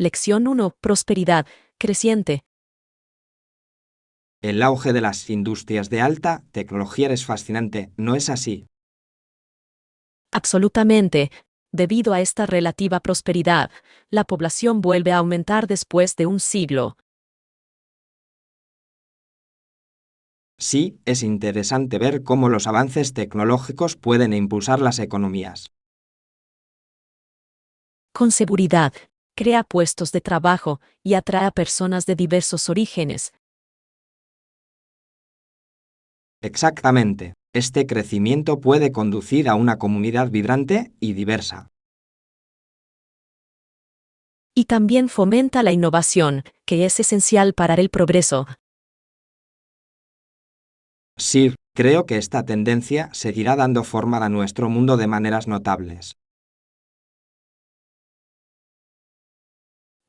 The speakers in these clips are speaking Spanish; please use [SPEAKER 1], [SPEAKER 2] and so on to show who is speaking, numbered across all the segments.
[SPEAKER 1] Lección 1. Prosperidad creciente.
[SPEAKER 2] El auge de las industrias de alta tecnología es fascinante, ¿no es así?
[SPEAKER 1] Absolutamente. Debido a esta relativa prosperidad, la población vuelve a aumentar después de un siglo.
[SPEAKER 2] Sí, es interesante ver cómo los avances tecnológicos pueden impulsar las economías.
[SPEAKER 1] Con seguridad, crea puestos de trabajo y atrae a personas de diversos orígenes.
[SPEAKER 2] Exactamente. Este crecimiento puede conducir a una comunidad vibrante y diversa.
[SPEAKER 1] Y también fomenta la innovación, que es esencial para el progreso.
[SPEAKER 2] Sí, creo que esta tendencia seguirá dando forma a nuestro mundo de maneras notables.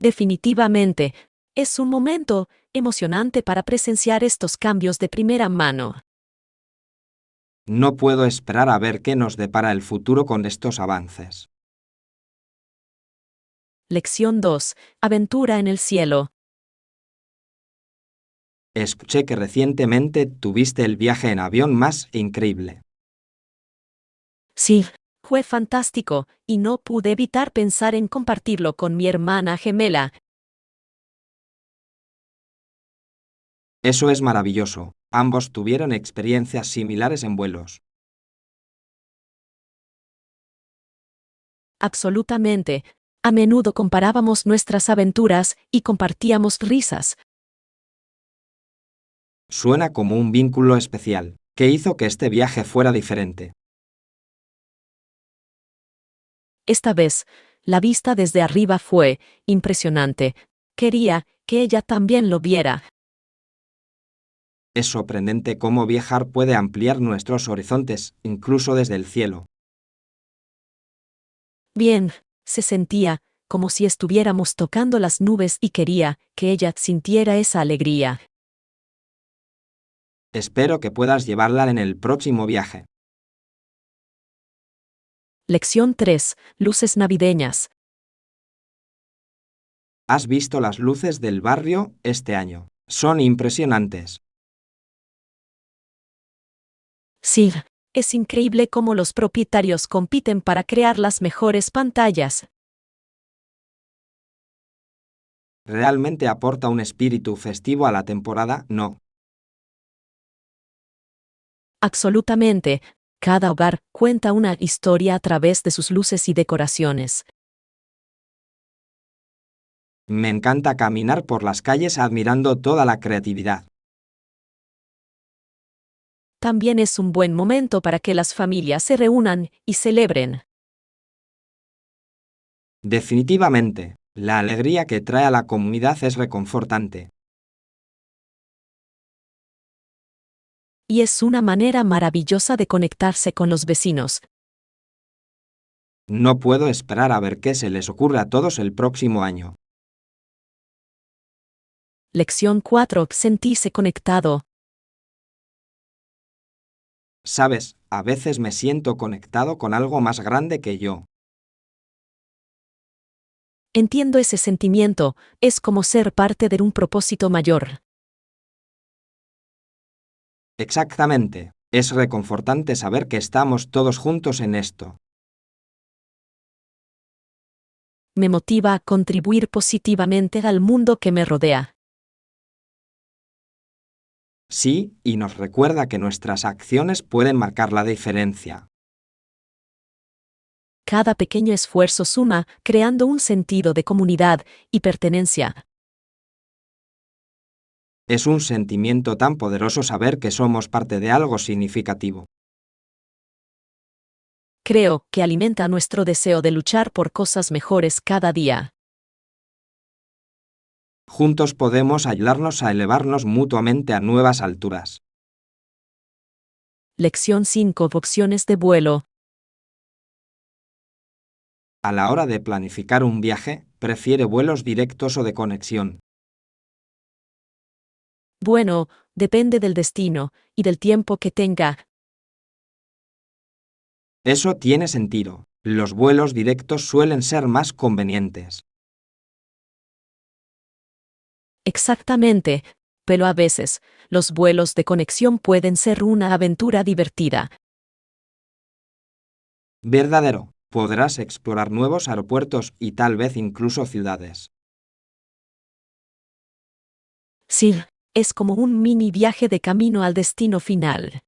[SPEAKER 1] Definitivamente, es un momento emocionante para presenciar estos cambios de primera mano.
[SPEAKER 2] No puedo esperar a ver qué nos depara el futuro con estos avances.
[SPEAKER 1] Lección 2. Aventura en el cielo.
[SPEAKER 2] Escuché que recientemente tuviste el viaje en avión más increíble.
[SPEAKER 1] Sí, fue fantástico, y no pude evitar pensar en compartirlo con mi hermana gemela.
[SPEAKER 2] Eso es maravilloso. Ambos tuvieron experiencias similares en vuelos.
[SPEAKER 1] Absolutamente. A menudo comparábamos nuestras aventuras y compartíamos risas.
[SPEAKER 2] Suena como un vínculo especial. ¿Qué hizo que este viaje fuera diferente?
[SPEAKER 1] Esta vez, la vista desde arriba fue impresionante. Quería que ella también lo viera.
[SPEAKER 2] Es sorprendente cómo viajar puede ampliar nuestros horizontes, incluso desde el cielo.
[SPEAKER 1] Bien, se sentía como si estuviéramos tocando las nubes y quería que ella sintiera esa alegría.
[SPEAKER 2] Espero que puedas llevarla en el próximo viaje.
[SPEAKER 1] Lección 3. Luces navideñas.
[SPEAKER 2] ¿Has visto las luces del barrio este año? Son impresionantes.
[SPEAKER 1] Sí, es increíble cómo los propietarios compiten para crear las mejores pantallas.
[SPEAKER 2] ¿Realmente aporta un espíritu festivo a la temporada? No.
[SPEAKER 1] Absolutamente. Cada hogar cuenta una historia a través de sus luces y decoraciones.
[SPEAKER 2] Me encanta caminar por las calles admirando toda la creatividad.
[SPEAKER 1] También es un buen momento para que las familias se reúnan y celebren.
[SPEAKER 2] Definitivamente, la alegría que trae a la comunidad es reconfortante.
[SPEAKER 1] Y es una manera maravillosa de conectarse con los vecinos.
[SPEAKER 2] No puedo esperar a ver qué se les ocurre a todos el próximo año.
[SPEAKER 1] Lección 4. Sentirse conectado.
[SPEAKER 2] Sabes, a veces me siento conectado con algo más grande que yo.
[SPEAKER 1] Entiendo ese sentimiento, es como ser parte de un propósito mayor.
[SPEAKER 2] Exactamente. Es reconfortante saber que estamos todos juntos en esto.
[SPEAKER 1] Me motiva a contribuir positivamente al mundo que me rodea.
[SPEAKER 2] Sí, y nos recuerda que nuestras acciones pueden marcar la diferencia.
[SPEAKER 1] Cada pequeño esfuerzo suma, creando un sentido de comunidad y pertenencia.
[SPEAKER 2] Es un sentimiento tan poderoso saber que somos parte de algo significativo.
[SPEAKER 1] Creo que alimenta nuestro deseo de luchar por cosas mejores cada día.
[SPEAKER 2] Juntos podemos ayudarnos a elevarnos mutuamente a nuevas alturas.
[SPEAKER 1] Lección 5. Opciones de vuelo.
[SPEAKER 2] A la hora de planificar un viaje, prefiere vuelos directos o de conexión.
[SPEAKER 1] Bueno, depende del destino y del tiempo que tenga.
[SPEAKER 2] Eso tiene sentido. Los vuelos directos suelen ser más convenientes.
[SPEAKER 1] Exactamente, pero a veces, los vuelos de conexión pueden ser una aventura divertida.
[SPEAKER 2] Verdadero. Podrás explorar nuevos aeropuertos y tal vez incluso ciudades.
[SPEAKER 1] Sí, es como un mini viaje de camino al destino final.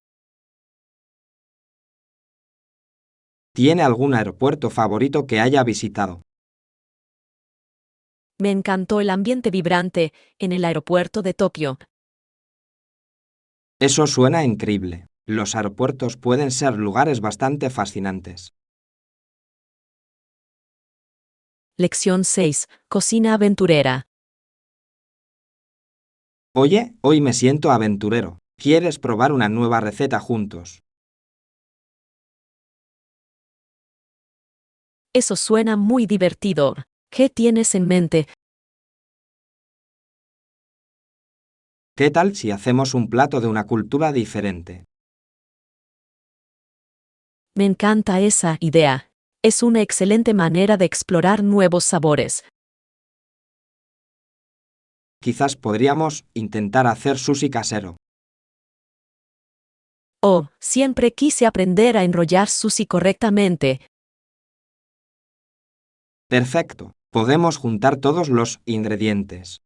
[SPEAKER 2] ¿Tiene algún aeropuerto favorito que haya visitado?
[SPEAKER 1] Me encantó el ambiente vibrante en el aeropuerto de Tokio.
[SPEAKER 2] Eso suena increíble. Los aeropuertos pueden ser lugares bastante fascinantes.
[SPEAKER 1] Lección 6. Cocina aventurera.
[SPEAKER 2] Oye, hoy me siento aventurero. ¿Quieres probar una nueva receta juntos?
[SPEAKER 1] Eso suena muy divertido. ¿Qué tienes en mente?
[SPEAKER 2] ¿Qué tal si hacemos un plato de una cultura diferente?
[SPEAKER 1] Me encanta esa idea. Es una excelente manera de explorar nuevos sabores.
[SPEAKER 2] Quizás podríamos intentar hacer sushi casero.
[SPEAKER 1] Oh, siempre quise aprender a enrollar sushi correctamente.
[SPEAKER 2] Perfecto. Podemos juntar todos los ingredientes.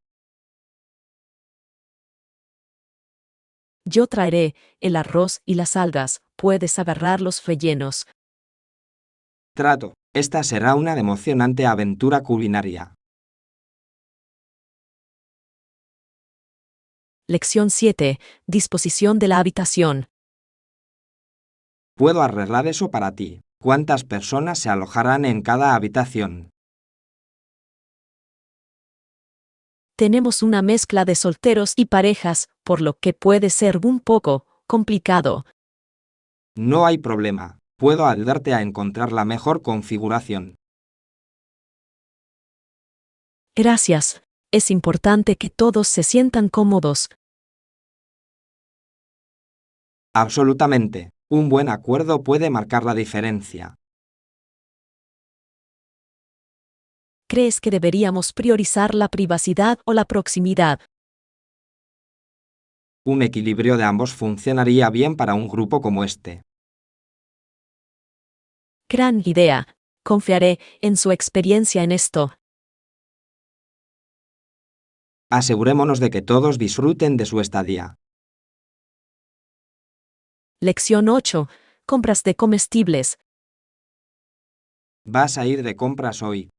[SPEAKER 1] Yo traeré el arroz y las algas. Puedes agarrar los rellenos.
[SPEAKER 2] Trato. Esta será una emocionante aventura culinaria.
[SPEAKER 1] Lección 7. Disposición de la habitación.
[SPEAKER 2] Puedo arreglar eso para ti. ¿Cuántas personas se alojarán en cada habitación?
[SPEAKER 1] Tenemos una mezcla de solteros y parejas, por lo que puede ser un poco complicado.
[SPEAKER 2] No hay problema. Puedo ayudarte a encontrar la mejor configuración.
[SPEAKER 1] Gracias. Es importante que todos se sientan cómodos.
[SPEAKER 2] Absolutamente. Un buen acuerdo puede marcar la diferencia.
[SPEAKER 1] ¿Crees que deberíamos priorizar la privacidad o la proximidad?
[SPEAKER 2] Un equilibrio de ambos funcionaría bien para un grupo como este.
[SPEAKER 1] Gran idea. Confiaré en su experiencia en esto.
[SPEAKER 2] Asegurémonos de que todos disfruten de su estadía.
[SPEAKER 1] Lección 8. Compras de comestibles.
[SPEAKER 2] ¿Vas a ir de compras hoy?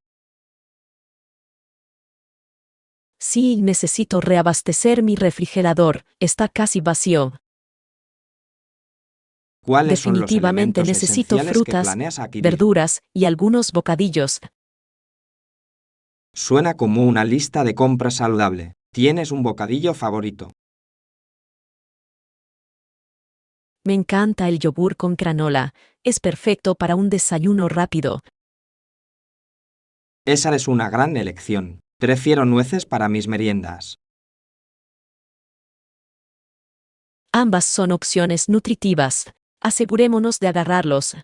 [SPEAKER 1] Sí, necesito reabastecer mi refrigerador. Está casi vacío.
[SPEAKER 2] ¿Cuáles son los
[SPEAKER 1] Definitivamente
[SPEAKER 2] elementos
[SPEAKER 1] necesito
[SPEAKER 2] esenciales que
[SPEAKER 1] frutas,
[SPEAKER 2] planeas adquirir?
[SPEAKER 1] verduras y algunos bocadillos.
[SPEAKER 2] Suena como una lista de compras saludable. ¿Tienes un bocadillo favorito?
[SPEAKER 1] Me encanta el yogur con granola. Es perfecto para un desayuno rápido.
[SPEAKER 2] Esa es una gran elección. Prefiero nueces para mis meriendas.
[SPEAKER 1] Ambas son opciones nutritivas. Asegurémonos de agarrarlos.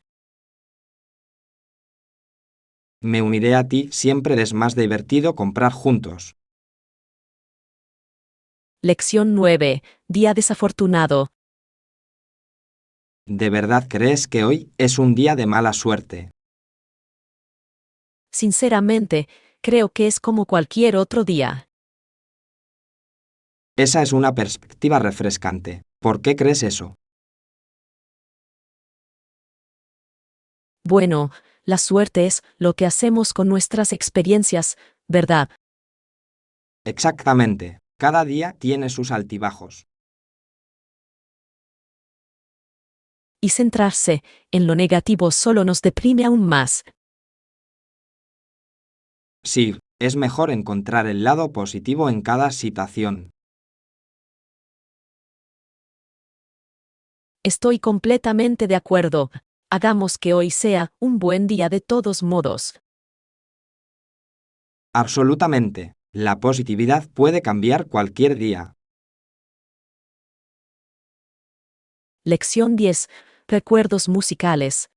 [SPEAKER 2] Me uniré a ti, siempre es más divertido comprar juntos.
[SPEAKER 1] Lección 9. Día desafortunado.
[SPEAKER 2] ¿De verdad crees que hoy es un día de mala suerte?
[SPEAKER 1] Sinceramente, creo que es como cualquier otro día.
[SPEAKER 2] Esa es una perspectiva refrescante. ¿Por qué crees eso?
[SPEAKER 1] Bueno, la suerte es lo que hacemos con nuestras experiencias, ¿verdad?
[SPEAKER 2] Exactamente. Cada día tiene sus altibajos.
[SPEAKER 1] Y centrarse en lo negativo solo nos deprime aún más.
[SPEAKER 2] Sí, es mejor encontrar el lado positivo en cada situación.
[SPEAKER 1] Estoy completamente de acuerdo. Hagamos que hoy sea un buen día de todos modos.
[SPEAKER 2] Absolutamente. La positividad puede cambiar cualquier día.
[SPEAKER 1] Lección 10. Recuerdos musicales.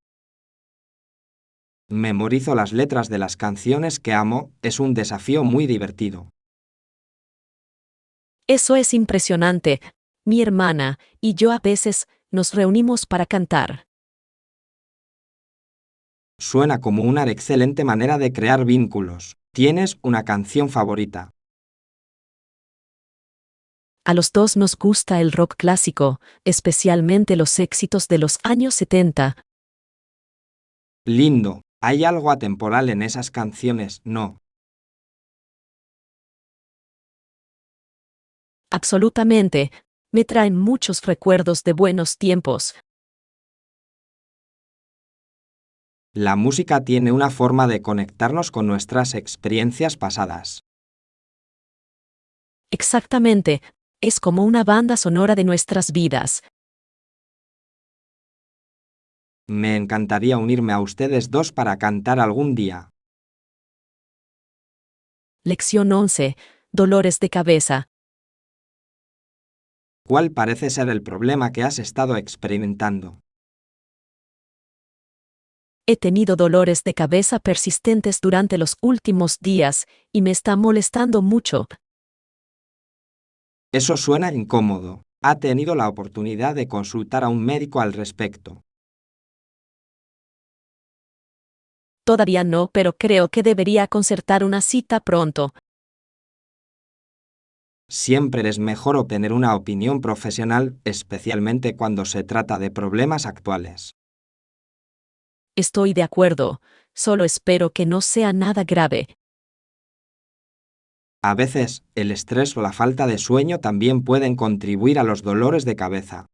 [SPEAKER 2] Memorizo las letras de las canciones que amo, es un desafío muy divertido.
[SPEAKER 1] Eso es impresionante. Mi hermana y yo a veces nos reunimos para cantar.
[SPEAKER 2] Suena como una excelente manera de crear vínculos. ¿Tienes una canción favorita?
[SPEAKER 1] A los dos nos gusta el rock clásico, especialmente los éxitos de los años 70.
[SPEAKER 2] Lindo. ¿Hay algo atemporal en esas canciones? No.
[SPEAKER 1] Absolutamente. Me traen muchos recuerdos de buenos tiempos.
[SPEAKER 2] La música tiene una forma de conectarnos con nuestras experiencias pasadas.
[SPEAKER 1] Exactamente. Es como una banda sonora de nuestras vidas.
[SPEAKER 2] Me encantaría unirme a ustedes dos para cantar algún día.
[SPEAKER 1] Lección 11. Dolores de cabeza.
[SPEAKER 2] ¿Cuál parece ser el problema que has estado experimentando?
[SPEAKER 1] He tenido dolores de cabeza persistentes durante los últimos días y me está molestando mucho.
[SPEAKER 2] Eso suena incómodo. ¿Ha tenido la oportunidad de consultar a un médico al respecto?
[SPEAKER 1] Todavía no, pero creo que debería concertar una cita pronto.
[SPEAKER 2] Siempre es mejor obtener una opinión profesional, especialmente cuando se trata de problemas actuales.
[SPEAKER 1] Estoy de acuerdo. Solo espero que no sea nada grave.
[SPEAKER 2] A veces, el estrés o la falta de sueño también pueden contribuir a los dolores de cabeza.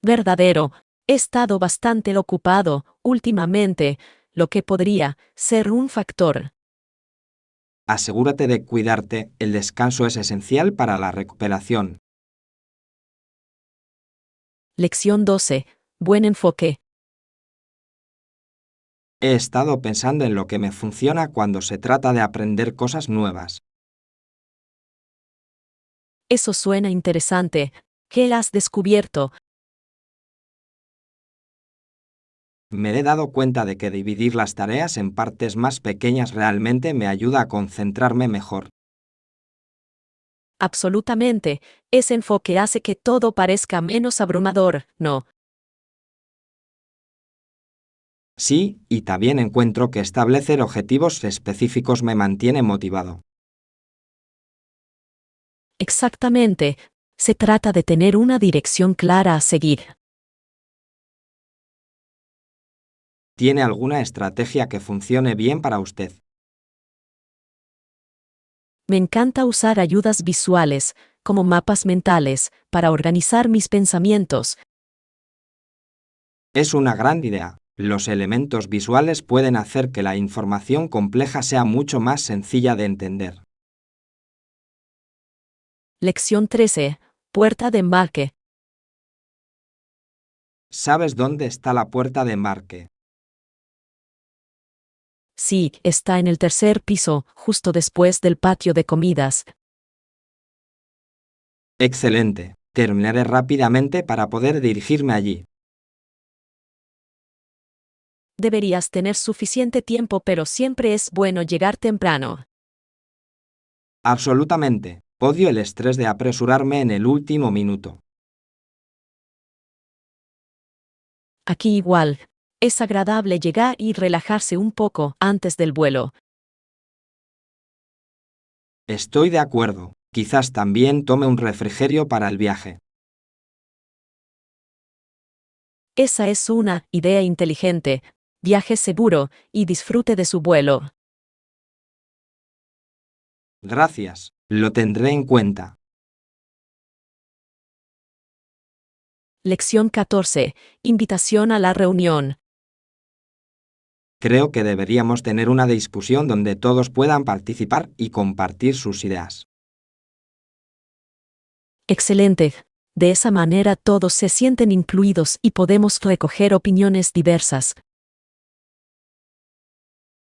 [SPEAKER 1] Verdadero. He estado bastante ocupado últimamente, lo que podría ser un factor.
[SPEAKER 2] Asegúrate de cuidarte, el descanso es esencial para la recuperación.
[SPEAKER 1] Lección 12. Buen enfoque.
[SPEAKER 2] He estado pensando en lo que me funciona cuando se trata de aprender cosas nuevas.
[SPEAKER 1] Eso suena interesante. ¿Qué has descubierto?
[SPEAKER 2] Me he dado cuenta de que dividir las tareas en partes más pequeñas realmente me ayuda a concentrarme mejor.
[SPEAKER 1] Absolutamente. Ese enfoque hace que todo parezca menos abrumador, ¿no?
[SPEAKER 2] Sí, y también encuentro que establecer objetivos específicos me mantiene motivado.
[SPEAKER 1] Exactamente. Se trata de tener una dirección clara a seguir.
[SPEAKER 2] ¿Tiene alguna estrategia que funcione bien para usted?
[SPEAKER 1] Me encanta usar ayudas visuales, como mapas mentales, para organizar mis pensamientos.
[SPEAKER 2] Es una gran idea. Los elementos visuales pueden hacer que la información compleja sea mucho más sencilla de entender.
[SPEAKER 1] Lección 13. Puerta de embarque.
[SPEAKER 2] ¿Sabes dónde está la puerta de embarque?
[SPEAKER 1] Sí, está en el tercer piso, justo después del patio de comidas.
[SPEAKER 2] Excelente. Terminaré rápidamente para poder dirigirme allí.
[SPEAKER 1] Deberías tener suficiente tiempo, pero siempre es bueno llegar temprano.
[SPEAKER 2] Absolutamente. Odio el estrés de apresurarme en el último minuto.
[SPEAKER 1] Aquí igual. Es agradable llegar y relajarse un poco antes del vuelo.
[SPEAKER 2] Estoy de acuerdo. Quizás también tome un refrigerio para el viaje.
[SPEAKER 1] Esa es una idea inteligente. Viaje seguro y disfrute de su vuelo.
[SPEAKER 2] Gracias. Lo tendré en cuenta.
[SPEAKER 1] Lección 14. Invitación a la reunión.
[SPEAKER 2] Creo que deberíamos tener una discusión donde todos puedan participar y compartir sus ideas.
[SPEAKER 1] Excelente. De esa manera todos se sienten incluidos y podemos recoger opiniones diversas.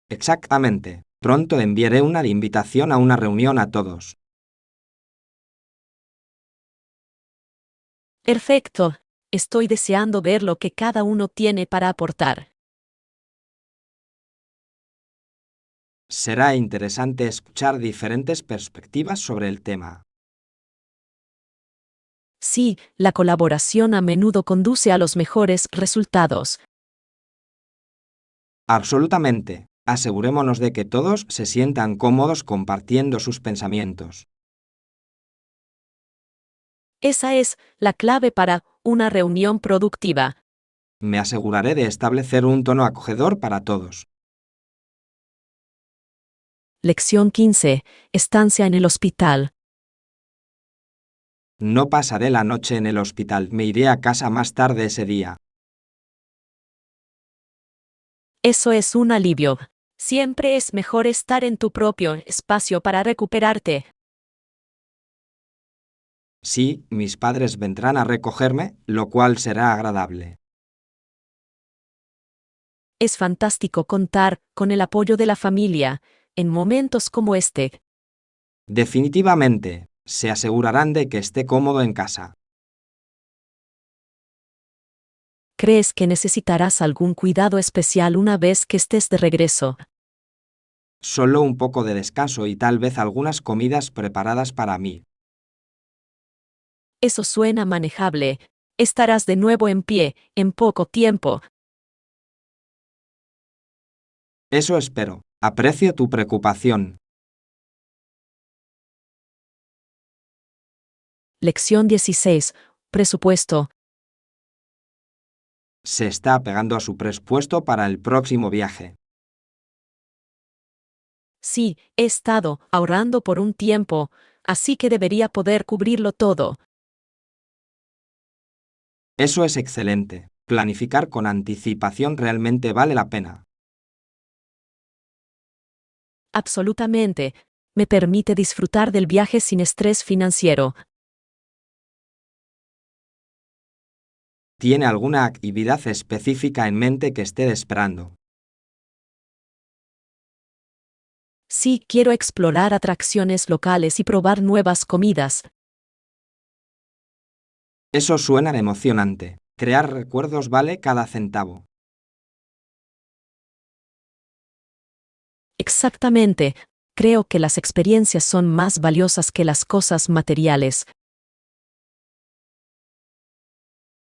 [SPEAKER 2] Exactamente. Pronto enviaré una invitación a una reunión a todos.
[SPEAKER 1] Perfecto. Estoy deseando ver lo que cada uno tiene para aportar.
[SPEAKER 2] Será interesante escuchar diferentes perspectivas sobre el tema.
[SPEAKER 1] Sí, la colaboración a menudo conduce a los mejores resultados.
[SPEAKER 2] Absolutamente. Asegurémonos de que todos se sientan cómodos compartiendo sus pensamientos.
[SPEAKER 1] Esa es la clave para una reunión productiva.
[SPEAKER 2] Me aseguraré de establecer un tono acogedor para todos.
[SPEAKER 1] Lección 15. Estancia en el hospital.
[SPEAKER 2] No pasaré la noche en el hospital, me iré a casa más tarde ese día.
[SPEAKER 1] Eso es un alivio. Siempre es mejor estar en tu propio espacio para recuperarte.
[SPEAKER 2] Sí, mis padres vendrán a recogerme, lo cual será agradable.
[SPEAKER 1] Es fantástico contar con el apoyo de la familia en momentos como este.
[SPEAKER 2] Definitivamente, se asegurarán de que esté cómodo en casa.
[SPEAKER 1] ¿Crees que necesitarás algún cuidado especial una vez que estés de regreso?
[SPEAKER 2] Solo un poco de descanso y tal vez algunas comidas preparadas para mí.
[SPEAKER 1] Eso suena manejable. Estarás de nuevo en pie en poco tiempo.
[SPEAKER 2] Eso espero. Aprecio tu preocupación.
[SPEAKER 1] Lección 16. Presupuesto.
[SPEAKER 2] Se está apegando a su presupuesto para el próximo viaje.
[SPEAKER 1] Sí, he estado ahorrando por un tiempo, así que debería poder cubrirlo todo.
[SPEAKER 2] Eso es excelente. Planificar con anticipación realmente vale la pena.
[SPEAKER 1] Absolutamente. Me permite disfrutar del viaje sin estrés financiero.
[SPEAKER 2] ¿Tiene alguna actividad específica en mente que esté esperando?
[SPEAKER 1] Sí, quiero explorar atracciones locales y probar nuevas comidas.
[SPEAKER 2] Eso suena emocionante. Crear recuerdos vale cada centavo.
[SPEAKER 1] Exactamente. Creo que las experiencias son más valiosas que las cosas materiales.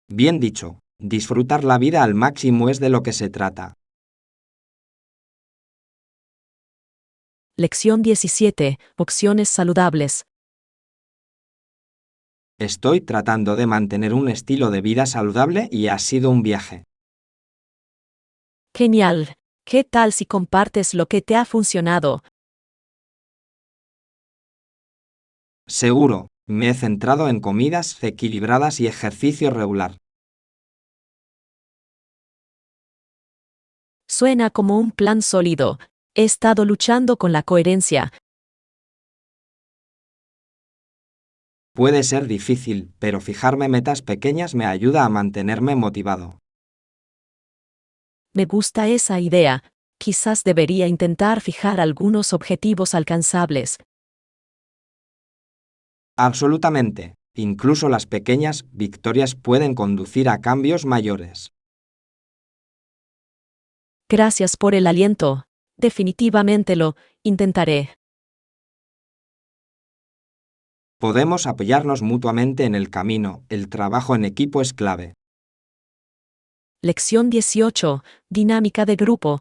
[SPEAKER 2] Bien dicho, disfrutar la vida al máximo es de lo que se trata.
[SPEAKER 1] Lección 17. Opciones saludables.
[SPEAKER 2] Estoy tratando de mantener un estilo de vida saludable y ha sido un viaje.
[SPEAKER 1] Genial. ¿Qué tal si compartes lo que te ha funcionado?
[SPEAKER 2] Seguro, me he centrado en comidas equilibradas y ejercicio regular.
[SPEAKER 1] Suena como un plan sólido. He estado luchando con la coherencia.
[SPEAKER 2] Puede ser difícil, pero fijarme metas pequeñas me ayuda a mantenerme motivado.
[SPEAKER 1] Me gusta esa idea. Quizás debería intentar fijar algunos objetivos alcanzables.
[SPEAKER 2] Absolutamente. Incluso las pequeñas victorias pueden conducir a cambios mayores.
[SPEAKER 1] Gracias por el aliento. Definitivamente lo intentaré.
[SPEAKER 2] Podemos apoyarnos mutuamente en el camino, el trabajo en equipo es clave.
[SPEAKER 1] Lección 18. Dinámica de grupo.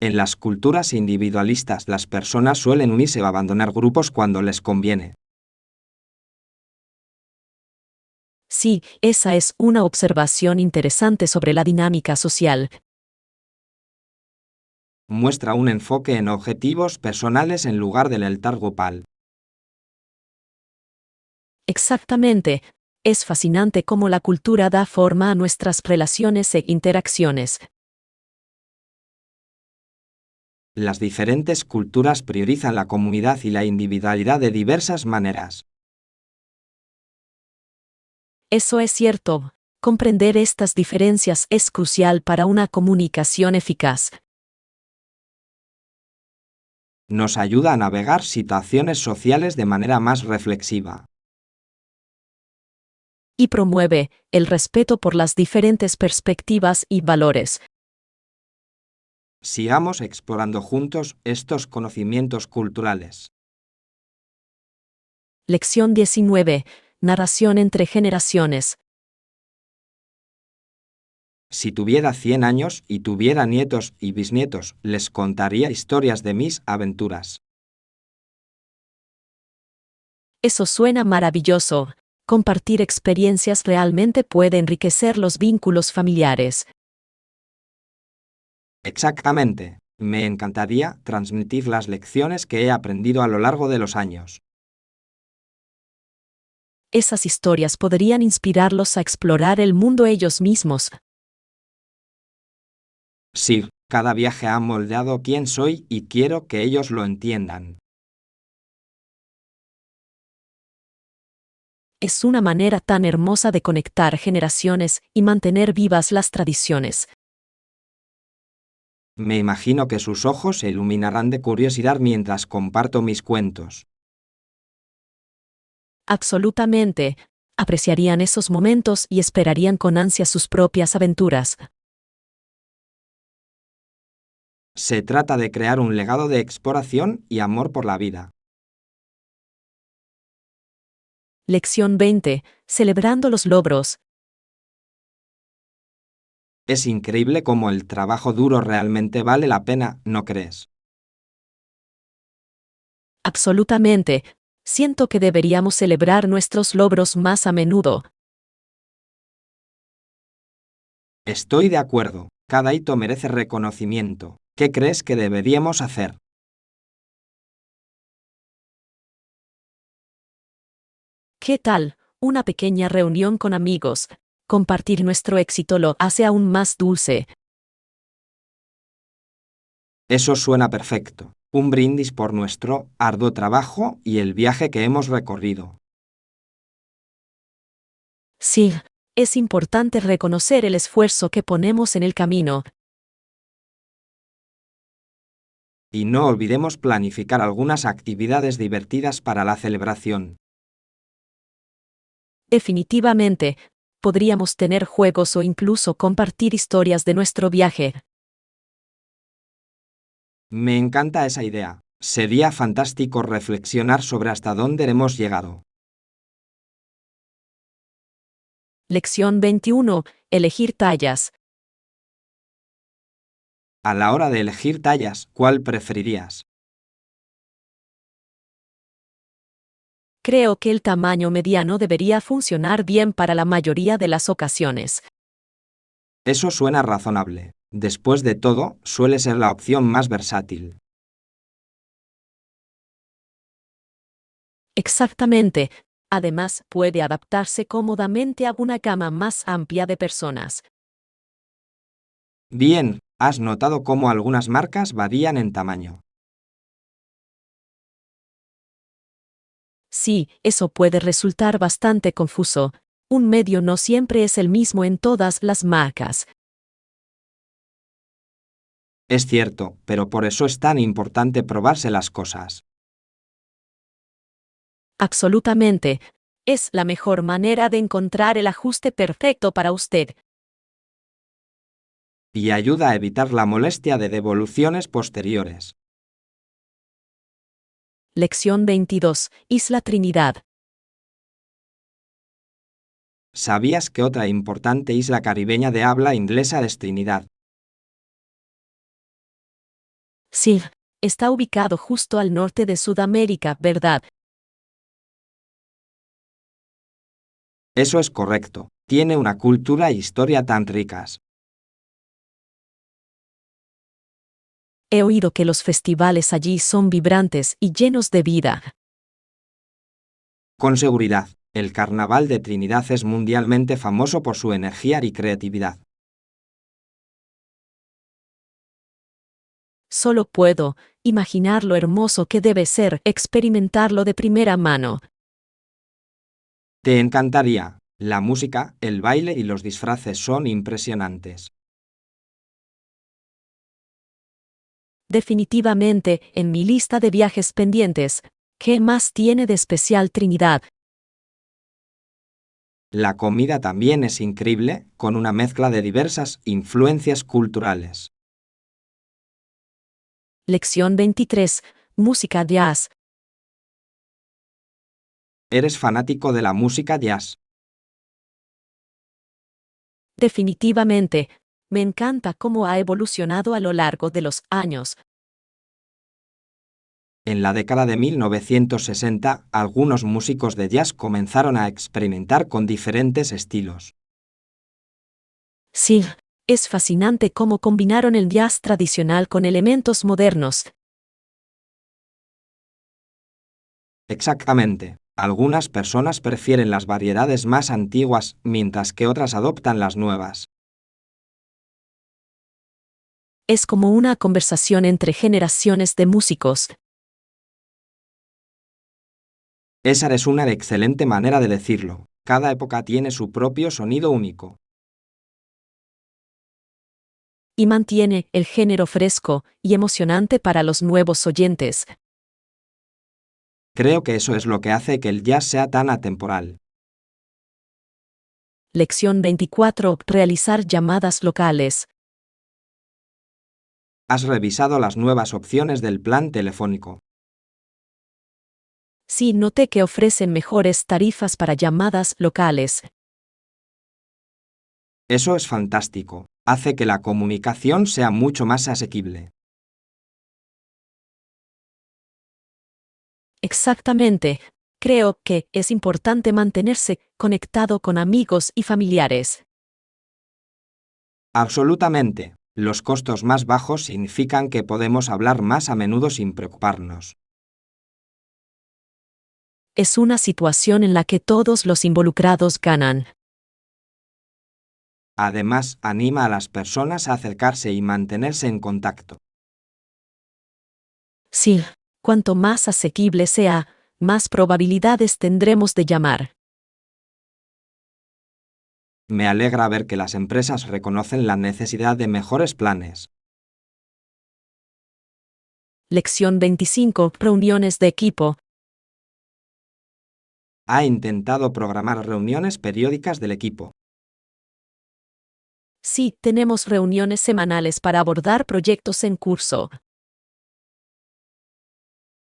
[SPEAKER 2] En las culturas individualistas las personas suelen unirse o abandonar grupos cuando les conviene.
[SPEAKER 1] Sí, esa es una observación interesante sobre la dinámica social.
[SPEAKER 2] Muestra un enfoque en objetivos personales en lugar del altar grupal.
[SPEAKER 1] Exactamente. Es fascinante cómo la cultura da forma a nuestras relaciones e interacciones.
[SPEAKER 2] Las diferentes culturas priorizan la comunidad y la individualidad de diversas maneras.
[SPEAKER 1] Eso es cierto. Comprender estas diferencias es crucial para una comunicación eficaz.
[SPEAKER 2] Nos ayuda a navegar situaciones sociales de manera más reflexiva.
[SPEAKER 1] Y promueve el respeto por las diferentes perspectivas y valores.
[SPEAKER 2] Sigamos explorando juntos estos conocimientos culturales.
[SPEAKER 1] Lección 19. Narración entre generaciones.
[SPEAKER 2] Si tuviera 100 años y tuviera nietos y bisnietos, les contaría historias de mis aventuras.
[SPEAKER 1] Eso suena maravilloso. Compartir experiencias realmente puede enriquecer los vínculos familiares.
[SPEAKER 2] Exactamente. Me encantaría transmitir las lecciones que he aprendido a lo largo de los años.
[SPEAKER 1] Esas historias podrían inspirarlos a explorar el mundo ellos mismos.
[SPEAKER 2] Sí, cada viaje ha moldeado quién soy y quiero que ellos lo entiendan.
[SPEAKER 1] Es una manera tan hermosa de conectar generaciones y mantener vivas las tradiciones.
[SPEAKER 2] Me imagino que sus ojos se iluminarán de curiosidad mientras comparto mis cuentos.
[SPEAKER 1] Absolutamente. Apreciarían esos momentos y esperarían con ansia sus propias aventuras.
[SPEAKER 2] Se trata de crear un legado de exploración y amor por la vida.
[SPEAKER 1] Lección 20. Celebrando los logros.
[SPEAKER 2] Es increíble cómo el trabajo duro realmente vale la pena, ¿no crees?
[SPEAKER 1] Absolutamente. Siento que deberíamos celebrar nuestros logros más a menudo.
[SPEAKER 2] Estoy de acuerdo. Cada hito merece reconocimiento. ¿Qué crees que deberíamos hacer?
[SPEAKER 1] ¿Qué tal? Una pequeña reunión con amigos. Compartir nuestro éxito lo hace aún más dulce.
[SPEAKER 2] Eso suena perfecto. Un brindis por nuestro arduo trabajo y el viaje que hemos recorrido.
[SPEAKER 1] Sí, es importante reconocer el esfuerzo que ponemos en el camino.
[SPEAKER 2] Y no olvidemos planificar algunas actividades divertidas para la celebración.
[SPEAKER 1] Definitivamente, podríamos tener juegos o incluso compartir historias de nuestro viaje.
[SPEAKER 2] Me encanta esa idea. Sería fantástico reflexionar sobre hasta dónde hemos llegado.
[SPEAKER 1] Lección 21. Elegir tallas.
[SPEAKER 2] A la hora de elegir tallas, ¿cuál preferirías?
[SPEAKER 1] Creo que el tamaño mediano debería funcionar bien para la mayoría de las ocasiones.
[SPEAKER 2] Eso suena razonable. Después de todo, suele ser la opción más versátil.
[SPEAKER 1] Exactamente. Además, puede adaptarse cómodamente a una gama más amplia de personas.
[SPEAKER 2] Bien, ¿has notado cómo algunas marcas varían en tamaño?
[SPEAKER 1] Sí, eso puede resultar bastante confuso. Un medio no siempre es el mismo en todas las marcas.
[SPEAKER 2] Es cierto, pero por eso es tan importante probarse las cosas.
[SPEAKER 1] Absolutamente. Es la mejor manera de encontrar el ajuste perfecto para usted.
[SPEAKER 2] Y ayuda a evitar la molestia de devoluciones posteriores.
[SPEAKER 1] Lección 22. Isla Trinidad.
[SPEAKER 2] ¿Sabías que otra importante isla caribeña de habla inglesa es Trinidad?
[SPEAKER 1] Sí, está ubicado justo al norte de Sudamérica, ¿verdad?
[SPEAKER 2] Eso es correcto. Tiene una cultura e historia tan ricas.
[SPEAKER 1] He oído que los festivales allí son vibrantes y llenos de vida.
[SPEAKER 2] Con seguridad, el Carnaval de Trinidad es mundialmente famoso por su energía y creatividad.
[SPEAKER 1] Solo puedo imaginar lo hermoso que debe ser experimentarlo de primera mano.
[SPEAKER 2] Te encantaría. La música, el baile y los disfraces son impresionantes.
[SPEAKER 1] Definitivamente, en mi lista de viajes pendientes, ¿qué más tiene de especial Trinidad?
[SPEAKER 2] La comida también es increíble, con una mezcla de diversas influencias culturales.
[SPEAKER 1] Lección 23. Música jazz.
[SPEAKER 2] ¿Eres fanático de la música jazz?
[SPEAKER 1] Definitivamente. Me encanta cómo ha evolucionado a lo largo de los años.
[SPEAKER 2] En la década de 1960, algunos músicos de jazz comenzaron a experimentar con diferentes estilos.
[SPEAKER 1] Sí, es fascinante cómo combinaron el jazz tradicional con elementos modernos.
[SPEAKER 2] Exactamente. Algunas personas prefieren las variedades más antiguas, mientras que otras adoptan las nuevas.
[SPEAKER 1] Es como una conversación entre generaciones de músicos.
[SPEAKER 2] Esa es una excelente manera de decirlo. Cada época tiene su propio sonido único.
[SPEAKER 1] Y mantiene el género fresco y emocionante para los nuevos oyentes.
[SPEAKER 2] Creo que eso es lo que hace que el jazz sea tan atemporal.
[SPEAKER 1] Lección 24. Realizar llamadas locales.
[SPEAKER 2] Has revisado las nuevas opciones del plan telefónico.
[SPEAKER 1] Sí, noté que ofrecen mejores tarifas para llamadas locales.
[SPEAKER 2] Eso es fantástico. Hace que la comunicación sea mucho más asequible.
[SPEAKER 1] Exactamente. Creo que es importante mantenerse conectado con amigos y familiares.
[SPEAKER 2] Absolutamente. Los costos más bajos significan que podemos hablar más a menudo sin preocuparnos.
[SPEAKER 1] Es una situación en la que todos los involucrados ganan.
[SPEAKER 2] Además, anima a las personas a acercarse y mantenerse en contacto.
[SPEAKER 1] Sí, cuanto más asequible sea, más probabilidades tendremos de llamar.
[SPEAKER 2] Me alegra ver que las empresas reconocen la necesidad de mejores planes.
[SPEAKER 1] Lección 25. Reuniones de equipo.
[SPEAKER 2] Ha intentado programar reuniones periódicas del equipo.
[SPEAKER 1] Sí, tenemos reuniones semanales para abordar proyectos en curso.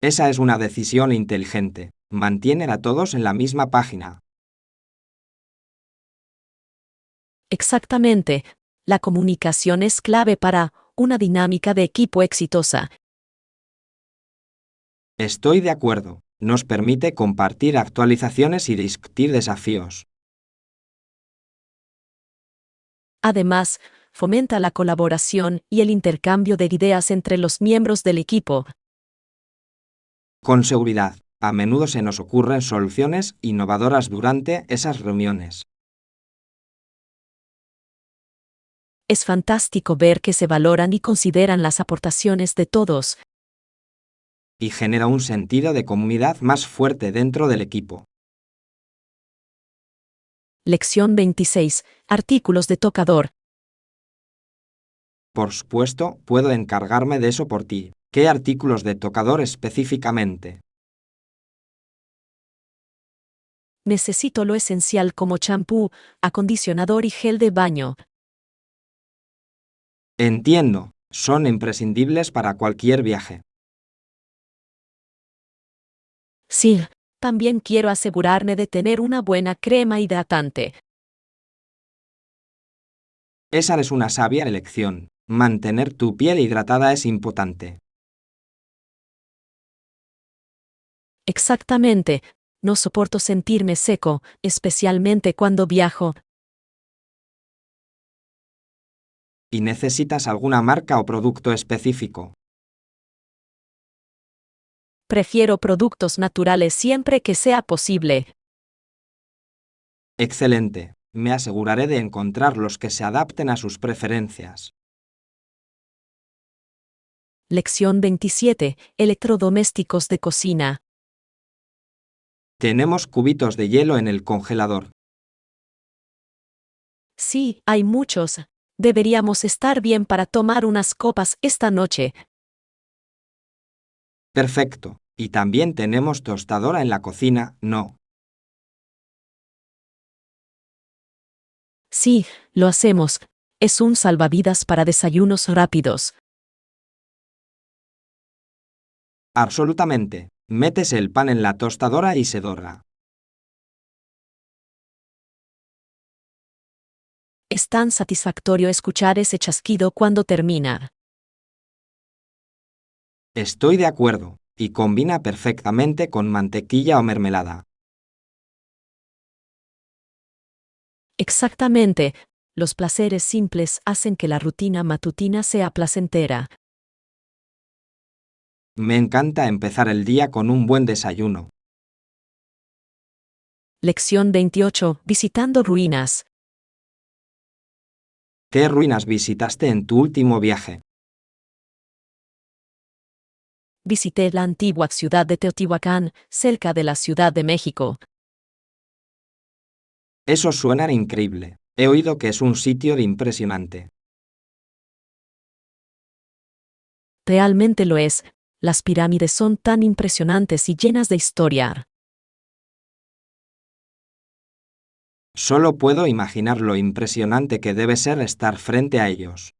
[SPEAKER 2] Esa es una decisión inteligente. Mantienen a todos en la misma página.
[SPEAKER 1] Exactamente. La comunicación es clave para una dinámica de equipo exitosa.
[SPEAKER 2] Estoy de acuerdo. Nos permite compartir actualizaciones y discutir desafíos.
[SPEAKER 1] Además, fomenta la colaboración y el intercambio de ideas entre los miembros del equipo.
[SPEAKER 2] Con seguridad, a menudo se nos ocurren soluciones innovadoras durante esas reuniones.
[SPEAKER 1] Es fantástico ver que se valoran y consideran las aportaciones de todos.
[SPEAKER 2] Y genera un sentido de comunidad más fuerte dentro del equipo.
[SPEAKER 1] Lección 26. Artículos de tocador.
[SPEAKER 2] Por supuesto, puedo encargarme de eso por ti. ¿Qué artículos de tocador específicamente?
[SPEAKER 1] Necesito lo esencial como champú, acondicionador y gel de baño.
[SPEAKER 2] Entiendo, son imprescindibles para cualquier viaje.
[SPEAKER 1] Sí, también quiero asegurarme de tener una buena crema hidratante.
[SPEAKER 2] Esa es una sabia elección. Mantener tu piel hidratada es importante.
[SPEAKER 1] Exactamente. No soporto sentirme seco, especialmente cuando viajo.
[SPEAKER 2] ¿Y necesitas alguna marca o producto específico?
[SPEAKER 1] Prefiero productos naturales siempre que sea posible.
[SPEAKER 2] Excelente. Me aseguraré de encontrar los que se adapten a sus preferencias.
[SPEAKER 1] Lección 27. Electrodomésticos de cocina.
[SPEAKER 2] Tenemos cubitos de hielo en el congelador.
[SPEAKER 1] Sí, hay muchos. Deberíamos estar bien para tomar unas copas esta noche.
[SPEAKER 2] Perfecto. Y también tenemos tostadora en la cocina, ¿no?
[SPEAKER 1] Sí, lo hacemos. Es un salvavidas para desayunos rápidos.
[SPEAKER 2] Absolutamente. Metes el pan en la tostadora y se dora.
[SPEAKER 1] Es tan satisfactorio escuchar ese chasquido cuando termina.
[SPEAKER 2] Estoy de acuerdo, y combina perfectamente con mantequilla o mermelada.
[SPEAKER 1] Exactamente. Los placeres simples hacen que la rutina matutina sea placentera.
[SPEAKER 2] Me encanta empezar el día con un buen desayuno.
[SPEAKER 1] Lección 28. Visitando ruinas.
[SPEAKER 2] ¿Qué ruinas visitaste en tu último viaje?
[SPEAKER 1] Visité la antigua ciudad de Teotihuacán, cerca de la Ciudad de México.
[SPEAKER 2] Eso suena increíble. He oído que es un sitio impresionante.
[SPEAKER 1] Realmente lo es. Las pirámides son tan impresionantes y llenas de historia.
[SPEAKER 2] Solo puedo imaginar lo impresionante que debe ser estar frente a ellos.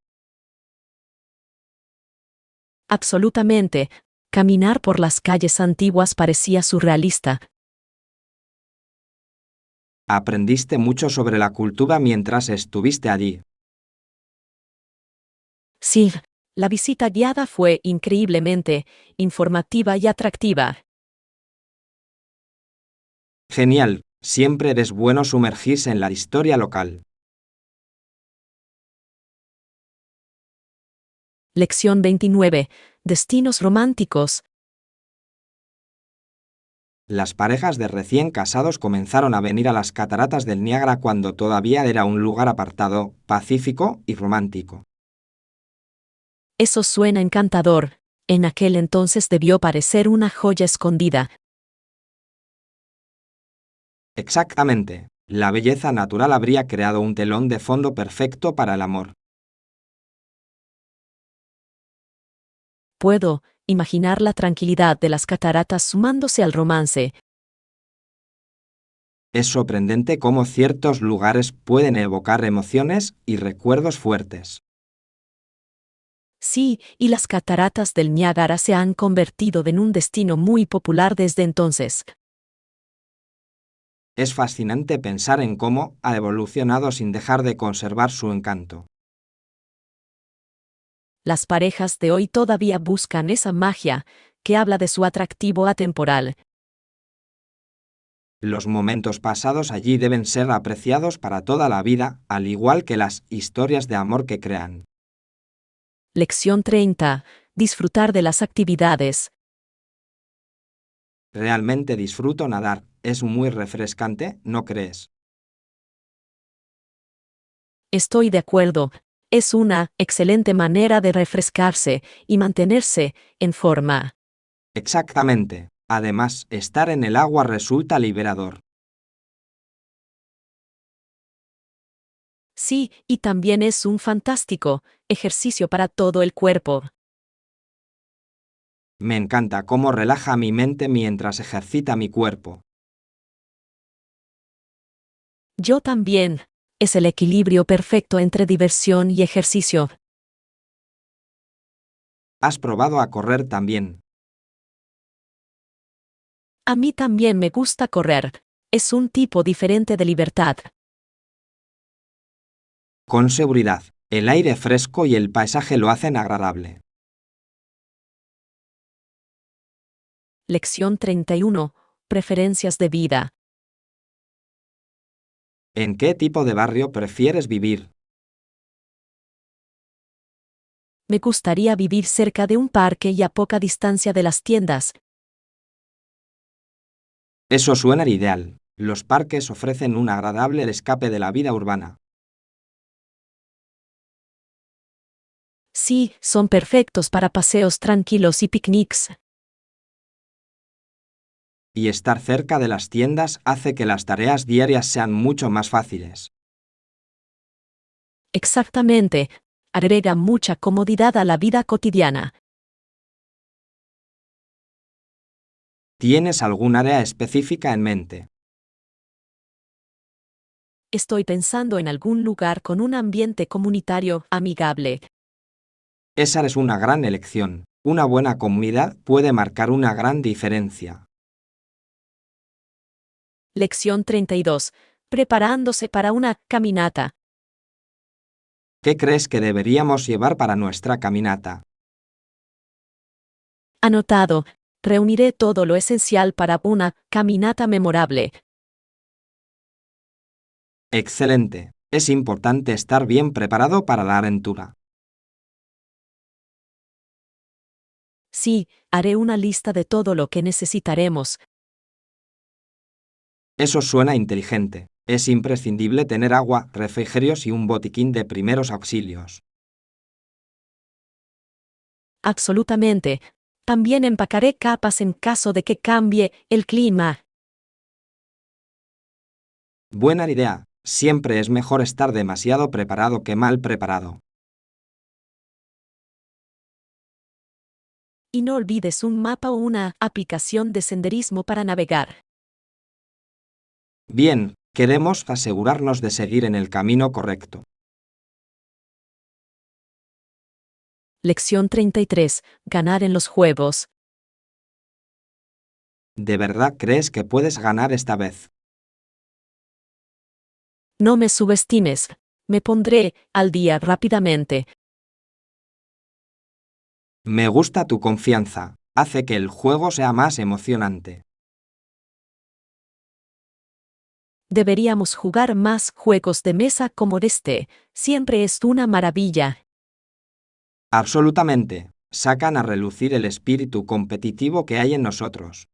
[SPEAKER 1] Absolutamente. Caminar por las calles antiguas parecía surrealista.
[SPEAKER 2] Aprendiste mucho sobre la cultura mientras estuviste allí.
[SPEAKER 1] Sí, la visita guiada fue increíblemente informativa y atractiva.
[SPEAKER 2] Genial, siempre es bueno sumergirse en la historia local.
[SPEAKER 1] Lección 29. Destinos románticos.
[SPEAKER 2] Las parejas de recién casados comenzaron a venir a las cataratas del Niágara cuando todavía era un lugar apartado, pacífico y romántico.
[SPEAKER 1] Eso suena encantador. En aquel entonces debió parecer una joya escondida.
[SPEAKER 2] Exactamente. La belleza natural habría creado un telón de fondo perfecto para el amor.
[SPEAKER 1] Puedo imaginar la tranquilidad de las cataratas sumándose al romance.
[SPEAKER 2] Es sorprendente cómo ciertos lugares pueden evocar emociones y recuerdos fuertes.
[SPEAKER 1] Sí, y las cataratas del Niágara se han convertido en un destino muy popular desde entonces.
[SPEAKER 2] Es fascinante pensar en cómo ha evolucionado sin dejar de conservar su encanto.
[SPEAKER 1] Las parejas de hoy todavía buscan esa magia que habla de su atractivo atemporal.
[SPEAKER 2] Los momentos pasados allí deben ser apreciados para toda la vida, al igual que las historias de amor que crean.
[SPEAKER 1] Lección 30. Disfrutar de las actividades.
[SPEAKER 2] Realmente disfruto nadar, es muy refrescante, ¿no crees?
[SPEAKER 1] Estoy de acuerdo. Es una excelente manera de refrescarse y mantenerse en forma.
[SPEAKER 2] Exactamente. Además, estar en el agua resulta liberador.
[SPEAKER 1] Sí, y también es un fantástico ejercicio para todo el cuerpo.
[SPEAKER 2] Me encanta cómo relaja mi mente mientras ejercita mi cuerpo.
[SPEAKER 1] Yo también. Es el equilibrio perfecto entre diversión y ejercicio.
[SPEAKER 2] ¿Has probado a correr también?
[SPEAKER 1] A mí también me gusta correr. Es un tipo diferente de libertad.
[SPEAKER 2] Con seguridad, el aire fresco y el paisaje lo hacen agradable.
[SPEAKER 1] Lección 31. Preferencias de vida.
[SPEAKER 2] ¿En qué tipo de barrio prefieres vivir?
[SPEAKER 1] Me gustaría vivir cerca de un parque y a poca distancia de las tiendas.
[SPEAKER 2] Eso suena ideal. Los parques ofrecen un agradable escape de la vida urbana.
[SPEAKER 1] Sí, son perfectos para paseos tranquilos y picnics.
[SPEAKER 2] Y estar cerca de las tiendas hace que las tareas diarias sean mucho más fáciles.
[SPEAKER 1] Exactamente. Agrega mucha comodidad a la vida cotidiana.
[SPEAKER 2] ¿Tienes algún área específica en mente?
[SPEAKER 1] Estoy pensando en algún lugar con un ambiente comunitario amigable.
[SPEAKER 2] Esa es una gran elección. Una buena comida puede marcar una gran diferencia.
[SPEAKER 1] Lección 32. Preparándose para una caminata.
[SPEAKER 2] ¿Qué crees que deberíamos llevar para nuestra caminata?
[SPEAKER 1] Anotado. Reuniré todo lo esencial para una caminata memorable.
[SPEAKER 2] Excelente. Es importante estar bien preparado para la aventura.
[SPEAKER 1] Sí, haré una lista de todo lo que necesitaremos.
[SPEAKER 2] Eso suena inteligente. Es imprescindible tener agua, refrigerios y un botiquín de primeros auxilios.
[SPEAKER 1] Absolutamente. También empacaré capas en caso de que cambie el clima.
[SPEAKER 2] Buena idea. Siempre es mejor estar demasiado preparado que mal preparado.
[SPEAKER 1] Y no olvides un mapa o una aplicación de senderismo para navegar.
[SPEAKER 2] Bien, queremos asegurarnos de seguir en el camino correcto.
[SPEAKER 1] Lección 33. Ganar en los juegos.
[SPEAKER 2] ¿De verdad crees que puedes ganar esta vez?
[SPEAKER 1] No me subestimes. Me pondré al día rápidamente.
[SPEAKER 2] Me gusta tu confianza. Hace que el juego sea más emocionante.
[SPEAKER 1] Deberíamos jugar más juegos de mesa como este. Siempre es una maravilla.
[SPEAKER 2] Absolutamente. Sacan a relucir el espíritu competitivo que hay en nosotros.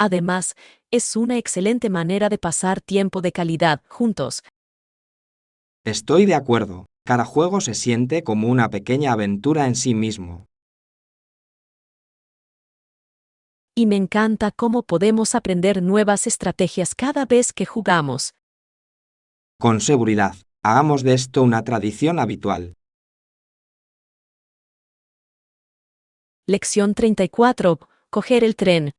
[SPEAKER 1] Además, es una excelente manera de pasar tiempo de calidad juntos.
[SPEAKER 2] Estoy de acuerdo. Cada juego se siente como una pequeña aventura en sí mismo.
[SPEAKER 1] Y me encanta cómo podemos aprender nuevas estrategias cada vez que jugamos.
[SPEAKER 2] Con seguridad, hagamos de esto una tradición habitual.
[SPEAKER 1] Lección 34. Coger el tren.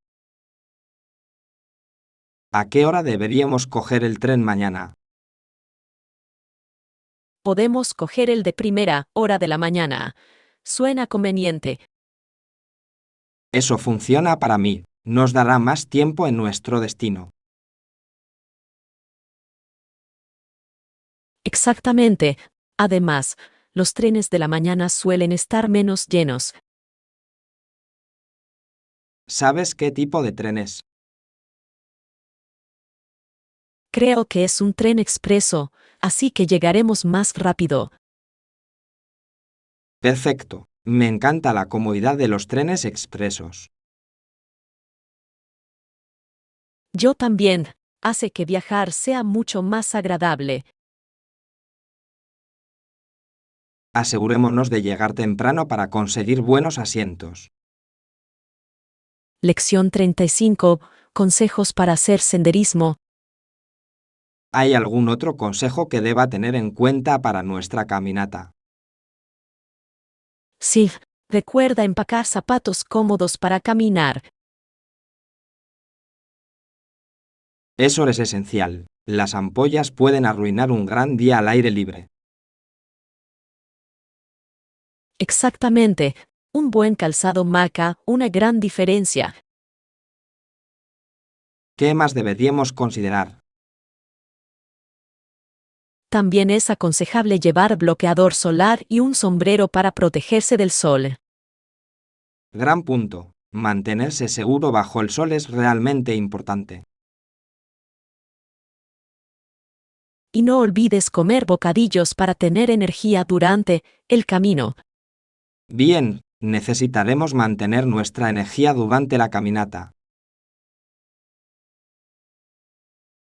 [SPEAKER 2] ¿A qué hora deberíamos coger el tren mañana?
[SPEAKER 1] Podemos coger el de primera hora de la mañana. Suena conveniente.
[SPEAKER 2] Eso funciona para mí. Nos dará más tiempo en nuestro destino.
[SPEAKER 1] Exactamente. Además, los trenes de la mañana suelen estar menos llenos.
[SPEAKER 2] ¿Sabes qué tipo de tren es?
[SPEAKER 1] Creo que es un tren expreso, así que llegaremos más rápido.
[SPEAKER 2] Perfecto. Me encanta la comodidad de los trenes expresos.
[SPEAKER 1] Yo también. Hace que viajar sea mucho más agradable.
[SPEAKER 2] Asegurémonos de llegar temprano para conseguir buenos asientos.
[SPEAKER 1] Lección 35. Consejos para hacer senderismo.
[SPEAKER 2] ¿Hay algún otro consejo que deba tener en cuenta para nuestra caminata?
[SPEAKER 1] Sí, recuerda empacar zapatos cómodos para caminar.
[SPEAKER 2] Eso es esencial. Las ampollas pueden arruinar un gran día al aire libre.
[SPEAKER 1] Exactamente. Un buen calzado marca una gran diferencia.
[SPEAKER 2] ¿Qué más deberíamos considerar?
[SPEAKER 1] También es aconsejable llevar bloqueador solar y un sombrero para protegerse del sol.
[SPEAKER 2] Gran punto. Mantenerse seguro bajo el sol es realmente importante.
[SPEAKER 1] Y no olvides comer bocadillos para tener energía durante el camino.
[SPEAKER 2] Bien, necesitaremos mantener nuestra energía durante la caminata.